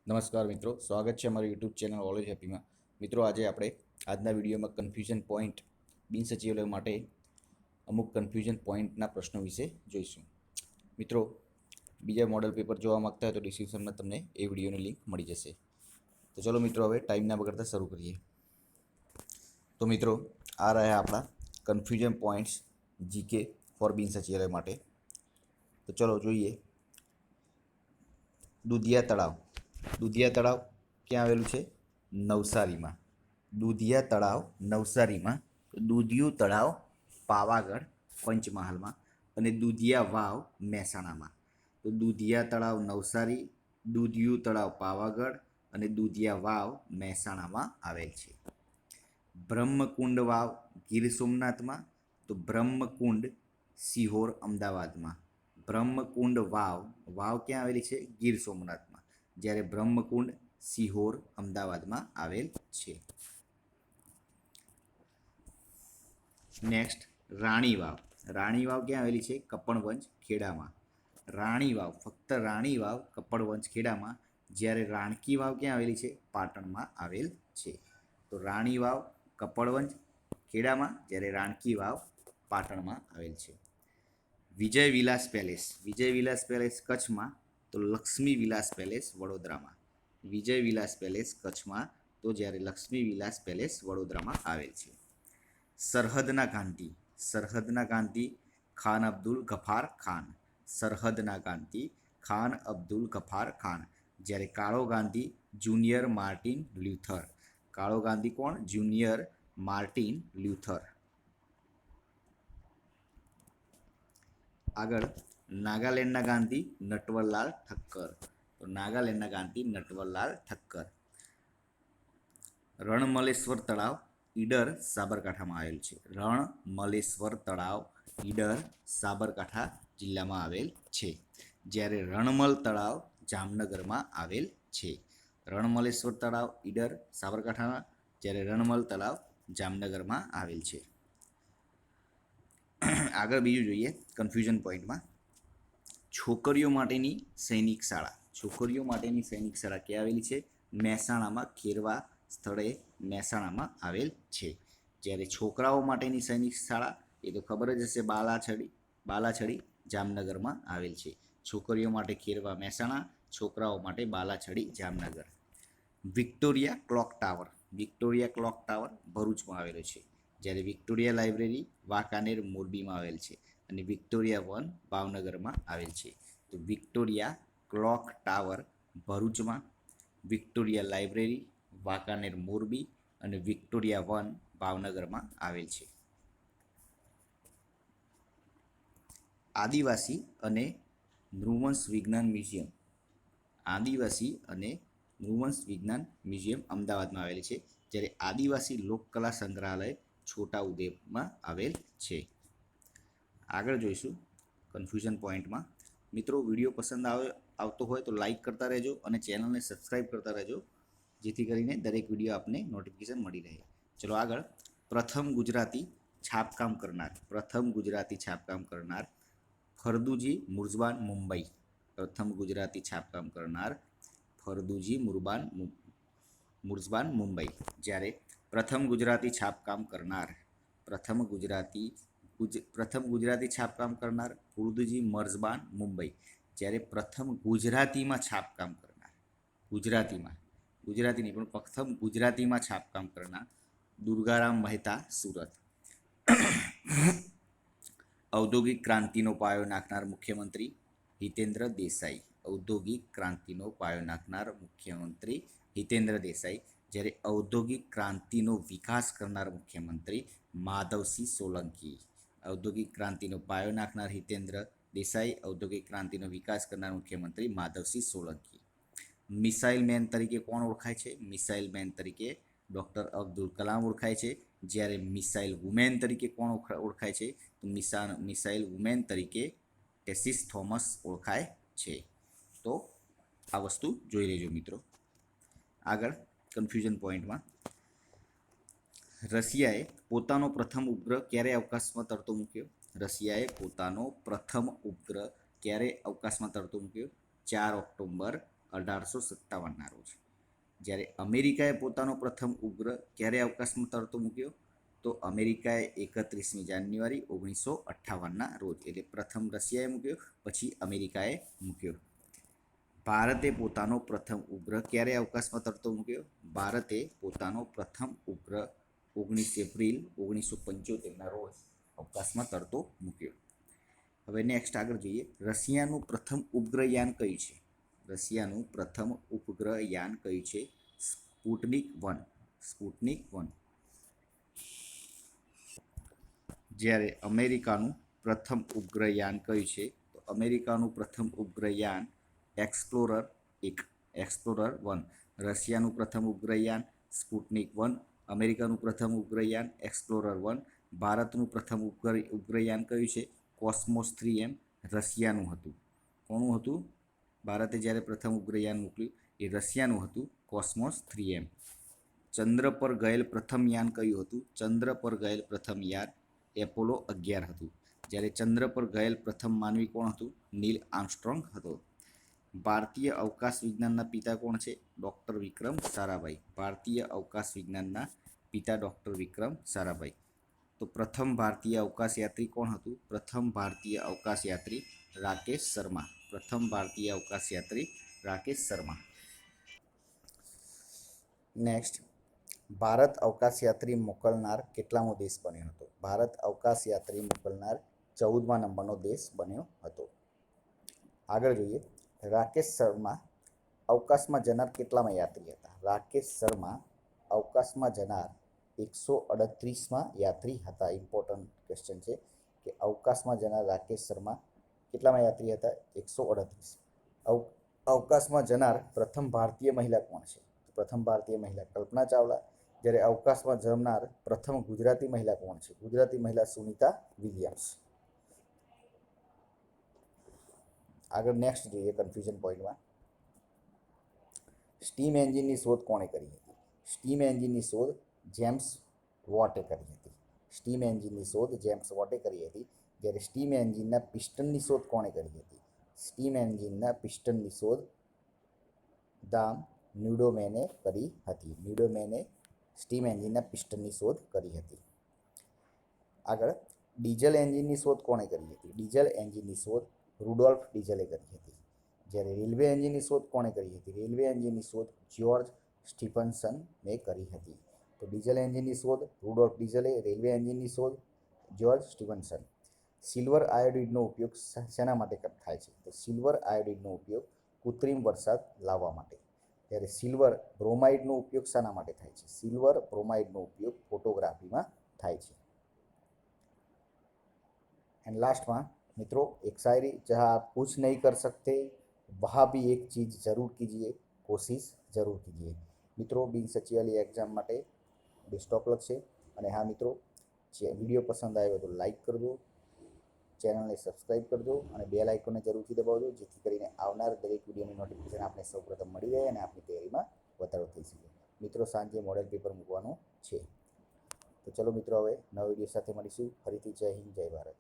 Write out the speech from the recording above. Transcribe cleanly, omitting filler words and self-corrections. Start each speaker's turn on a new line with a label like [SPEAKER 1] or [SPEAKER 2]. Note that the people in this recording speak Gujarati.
[SPEAKER 1] નમસ્કાર મિત્રો, સ્વાગત છે અમારી યુટ્યુબ ચેનલ ઓલવેઝ હેપીમાં. મિત્રો, આજે આપણે આજના વિડીયોમાં કન્ફ્યુઝન પોઈન્ટ બિનસચિવાલય માટે અમુક કન્ફ્યુઝન પોઈન્ટના પ્રશ્નો વિશે જોઈશું. મિત્રો, બીજા મોડલ પેપર જોવા માગતા હોય તો ડિસ્ક્રિપ્શનમાં તમને એ વિડીયોની લિંક મળી જશે. તો ચલો મિત્રો, હવે ટાઈમ ના બગાડતા શરૂ કરીએ. તો મિત્રો, આ રહ્યા આપણા કન્ફ્યુઝન પોઈન્ટ્સ જીકે ફોર બિનસચિવાલય માટે. તો ચલો જોઈએ. દુધિયા તળાવ. દુધિયા તળાવ ક્યાં આવેલું છે? નવસારીમાં. દુધિયા તળાવ નવસારીમાં. દૂધિયું તળાવ પાવાગઢ પંચમહાલમાં અને દુધિયા વાવ મહેસાણામાં. તો દુધિયા તળાવ નવસારી, દૂધિયું તળાવ પાવાગઢ અને દુધિયા વાવ મહેસાણામાં આવેલ છે. બ્રહ્મકુંડ વાવ ગીર સોમનાથમાં, તો બ્રહ્મકુંડ સિહોર અમદાવાદમાં. બ્રહ્મકુંડ વાવ વાવ ક્યાં આવેલી છે? ગીર સોમનાથમાં. જ્યારે બ્રહ્મકુંડ સિહોર અમદાવાદમાં આવેલ છે. નેક્સ્ટ, રાણી વાવ. રાણી વાવ ક્યાં આવેલી છે? કપણવંજ ખેડામાં. રાણી વાવ, ફક્ત રાણી વાવ કપડવંજ ખેડામાં. જ્યારે રાણકી વાવ ક્યાં આવેલી છે? પાટણમાં આવેલ છે. તો રાણી વાવ કપડવંજ ખેડામાં, જ્યારે રાણકી વાવ પાટણમાં આવેલ છે. વિજય વિલાસ પેલેસ. વિજય વિલાસ પેલેસ કચ્છમાં, તો લક્ષ્મી વિલાસ પેલેસ વડોદરામાં. વિજય વિલાસ પેલેસ કચ્છમાં, તો જ્યારે લક્ષ્મી વિલાસ પેલેસ વડોદરામાં આવેલ છે. સરહદના ગાંધી. સરહદના ગાંધી ખાન અબ્દુલ ગફાર ખાન. સરહદના ગાંધી ખાન અબ્દુલ ગફાર ખાન. જ્યારે કાળો ગાંધી જુનિયર માર્ટિન લ્યુથર. કાળો ગાંધી કોણ? Junior Martin Luther. આગળ, નાગાલેન્ડના ગાંધી નટવરલાલ ઠક્કર. તો નાગાલેન્ડના ગાંધી નટવરલાલ ઠક્કર. રણમલેશ્વર તળાવ ઈડર સાબરકાંઠામાં આવેલ છે. રણમલેશ્વર તળાવ ઈડર સાબરકાંઠા જિલ્લામાં આવેલ છે. જ્યારે રણમલ તળાવ જામનગરમાં આવેલ છે. રણમલેશ્વર તળાવ ઈડર સાબરકાંઠામાં, જ્યારે રણમલ તળાવ જામનગરમાં આવેલ છે. આગળ બીજું જોઈએ કન્ફ્યુઝન પોઈન્ટમાં. છોકરીઓ માટેની સૈનિક શાળા. છોકરીઓ માટેની સૈનિક શાળા ક્યાં આવેલી છે? મહેસાણામાં ખેરવા સ્થળે મહેસાણામાં આવેલ છે. જ્યારે છોકરાઓ માટેની સૈનિક શાળા એ તો ખબર જ હશે, બાલાછડી જામનગરમાં આવેલ છે. છોકરીઓ માટે ખેરવા મહેસાણા, છોકરાઓ માટે Balachadi Jamnagar. Victoria clock tower. Victoria clock tower ભરૂચમાં આવેલો છે. જ્યારે વિક્ટોરિયા લાઇબ્રેરી વાંકાનેર મોરબીમાં આવેલ છે અને વિક્ટોરિયા વન ભાવનગરમાં આવેલ છે. તો વિક્ટોરિયા ક્લોક ટાવર ભરૂચમાં, વિક્ટોરિયા લાઇબ્રેરી વાંકાનેર મોરબી અને વિક્ટોરિયા વન ભાવનગરમાં આવેલ છે. આદિવાસી અને નૃવંશ વિજ્ઞાન મ્યુઝિયમ. આદિવાસી અને નૃવંશ વિજ્ઞાન મ્યુઝિયમ અમદાવાદમાં આવેલ છે. જ્યારે આદિવાસી લોકકલા સંગ્રહાલય છોટાઉદેપુરમાં આવેલ છે. આગળ જોઈશું કન્ફ્યુઝન પોઈન્ટમાં. મિત્રો, વિડીયો પસંદ આવતો હોય તો લાઈક કરતા રહેજો અને ચેનલને સબસ્ક્રાઈબ કરતા રહેજો, જેથી કરીને દરેક વિડીયો આપને નોટિફિકેશન મળી રહે. ચલો આગળ. પ્રથમ ગુજરાતી છાપકામ કરનાર. પ્રથમ ગુજરાતી છાપકામ કરનાર ફરદુજી મુર્ઝબાન મુંબઈ. પ્રથમ ગુજરાતી છાપકામ કરનાર ફરદુજી મુર્ઝબાન મુંબઈ. જ્યારે પ્રથમ ગુજરાતી છાપકામ કરનાર પ્રથમ ગુજરાતી છાપકામ કરનાર ફુરદુજી મર્ઝબાન મુંબઈ. જ્યારે પ્રથમ ગુજરાતીમાં છાપકામ કરનાર, ગુજરાતી નહીં પણ પ્રથમ ગુજરાતીમાં છાપકામ કરનાર દુર્ગારામ મહેતા સુરત. ઔદ્યોગિક ક્રાંતિનો પાયો નાખનાર મુખ્યમંત્રી હિતેન્દ્ર દેસાઈ. ઔદ્યોગિક ક્રાંતિનો પાયો નાખનાર મુખ્યમંત્રી હિતેન્દ્ર દેસાઈ. જ્યારે ઔદ્યોગિક ક્રાંતિનો વિકાસ કરનાર મુખ્યમંત્રી માધવસિંહ સોલંકી. ઔદ્યોગિક ક્રાંતિનો પાયો નાખનાર હિતેન્દ્ર દેસાઈ, ઔદ્યોગિક ક્રાંતિનો વિકાસ કરનાર મુખ્યમંત્રી માધવસિંહ સોલંકી. મિસાઇલ મેન તરીકે કોણ ઓળખાય છે? મિસાઇલ મેન તરીકે ડૉક્ટર અબ્દુલ કલામ ઓળખાય છે. જ્યારે મિસાઇલ વુમેન તરીકે કોણ ઓળખાય છે? તો મિસાઇલ વુમેન તરીકે ટેસિસ થોમસ ઓળખાય છે. તો આ વસ્તુ જોઈ લેજો મિત્રો. આગળ કન્ફ્યુઝન પોઈન્ટમાં. રશિયાએ પોતાનો પ્રથમ ઉપગ્રહ ક્યારે અવકાશમાં તરતો મૂક્યો? રશિયાએ પોતાનો પ્રથમ ઉપગ્રહ ક્યારે અવકાશમાં તરતો મૂક્યો? 4 ઓક્ટોબર 1857ના રોજ. જ્યારે અમેરિકાએ પોતાનો પ્રથમ ઉપગ્રહ ક્યારે અવકાશમાં તરતો મૂક્યો? તો અમેરિકાએ 31મી જાન્યુઆરી 1958ના રોજ. એટલે પ્રથમ રશિયાએ મૂક્યો, પછી અમેરિકાએ મૂક્યો. ભારતે પોતાનો પ્રથમ ઉપગ્રહ ક્યારે અવકાશમાં તરતો મૂક્યો? ભારતે પોતાનો પ્રથમ ઉપગ્રહ 19 એપ્રિલ 1975ના રોજ અવકાશમાં તરતો મૂક્યો. હવે નેક્સ્ટ આગળ જોઈએ. રશિયાનું પ્રથમ ઉપગ્રહયાન કયું છે? રશિયાનું પ્રથમ ઉપગ્રહયાન કયું છે? સ્પુટનિક 1. સ્પુટનિક 1. જ્યારે અમેરિકાનું પ્રથમ ઉપગ્રહયાન કયું છે? તો અમેરિકાનું પ્રથમ ઉપગ્રહયાન એક્સપ્લોરર 1. એક્સપ્લોરર 1. રશિયાનું પ્રથમ ઉપગ્રહયાન સ્પુટનિક 1. અમેરિકાનું પ્રથમ ઉપગ્રહયાન એક્સપ્લોરર 1. ભારતનું પ્રથમ ઉપગ્રહયાન કયું છે? કોસ્મોસ 3M રશિયાનું હતું. કોનું હતું? ભારતે જ્યારે પ્રથમ ઉપગ્રહયાન મોકલ્યું એ રશિયાનું હતું, કોસ્મોસ 3M. ચંદ્ર પર ગયેલ પ્રથમ યાન કયું હતું? ચંદ્ર પર ગયેલ પ્રથમ યાન એપોલો 11 હતું. જ્યારે ચંદ્ર પર ગયેલ પ્રથમ માનવી કોણ હતું? નીલ આર્મસ્ટ્રોંગ હતો. ભારતીય અવકાશ વિજ્ઞાનના પિતા કોણ છે? ડૉક્ટર વિક્રમ સારાભાઈ. ભારતીય અવકાશ વિજ્ઞાનના પિતા ડૉક્ટર વિક્રમ સારાભાઈ. તો પ્રથમ ભારતીય અવકાશયાત્રી કોણ હતું? પ્રથમ ભારતીય અવકાશયાત્રી રાકેશ શર્મા. પ્રથમ ભારતીય અવકાશયાત્રી રાકેશ શર્મા. નેક્સ્ટ, ભારત અવકાશયાત્રી મોકલનાર કેટલામો દેશ બન્યો હતો? ભારત અવકાશયાત્રી મોકલનાર 14મા નંબરનો દેશ બન્યો હતો. આગળ જોઈએ. રાકેશ શર્મા અવકાશમાં જનાર કેટલામાં યાત્રી હતા? રાકેશ શર્મા અવકાશમાં જનાર 138માં યાત્રી હતા. ઇમ્પોર્ટન્ટ ક્વેશ્ચન છે કે અવકાશમાં જનાર રાકેશ શર્મા કેટલામાં યાત્રી હતા? 138. અવકાશમાં જનાર પ્રથમ ભારતીય મહિલા કોણ છે? પ્રથમ ભારતીય મહિલા કલ્પના ચાવલા. જ્યારે અવકાશમાં જનાર પ્રથમ ગુજરાતી મહિલા કોણ છે? ગુજરાતી મહિલા સુનિતા વિલિયમ્સ. આગળ નેક્સ્ટ જોઈએ કન્ફ્યુઝન પોઈન્ટમાં. સ્ટીમ એન્જિનની શોધ કોણે કરી હતી? સ્ટીમ એન્જિનની શોધ જેમ્સ વોટે કરી હતી. સ્ટીમ એન્જિનની શોધ જેમ્સ વોટે કરી હતી. જ્યારે સ્ટીમ એન્જિનના પિસ્ટનની શોધ કોણે કરી હતી? સ્ટીમ એન્જિનના પિસ્ટનની શોધ દામ ન્યુડોમેને કરી હતી. ન્યુડોમેને સ્ટીમ એન્જિનના પિસ્ટનની શોધ કરી હતી. આગળ, ડીઝલ એન્જિનની શોધ કોણે કરી હતી? ડીઝલ એન્જિનની શોધ રુડોલ્ફ ડીઝલે કરી હતી. જ્યારે રેલવે એન્જિનની શોધ કોણે કરી હતી? રેલવે એન્જિનની શોધ જ્યોર્જ સ્ટીફન્સને કરી હતી. તો ડીઝલ એન્જિનની શોધ રુડોલ્ફ ડીઝલે, રેલવે એન્જિનની શોધ જ્યોર્જ સ્ટીફન્સન. સિલ્વર આયોડિનનો ઉપયોગ શેના માટે થાય છે? તો સિલ્વર આયોડિનનો ઉપયોગ કૃત્રિમ વરસાદ લાવવા માટે. ત્યારે સિલ્વર બ્રોમાઇડનો ઉપયોગ શાના માટે થાય છે? સિલ્વર બ્રોમાઇડનો ઉપયોગ ફોટોગ્રાફીમાં થાય છે. एंड लास्ट में मित्रों एक शायरी, जहाँ आप कुछ नहीं कर सकते वहाँ भी एक चीज़ जरूर कीजिए, कोशिश जरूर कीजिए. मित्रों बिन सचिवाली एग्जाम माटे बेस्ट ऑफ लक है. और हाँ मित्रों, वीडियो पसंद आए तो लाइक कर दो, चैनल ने सब्सक्राइब कर दो और बेल आइकन ने जरूर थी दबावजो, जेथी करीने आवनार दरेक वीडियोनी नोटिफिकेशन आपने सौ प्रथम मळी रहे और आपनी तैयारीमां वधारो थई शके. मित्रों सांजे मॉडल पेपर मूकवानुं छे. तो चलो मित्रों, हवे नवा वीडियो साथे मळीशुं. फरीथी जय हिंद, जय भारत.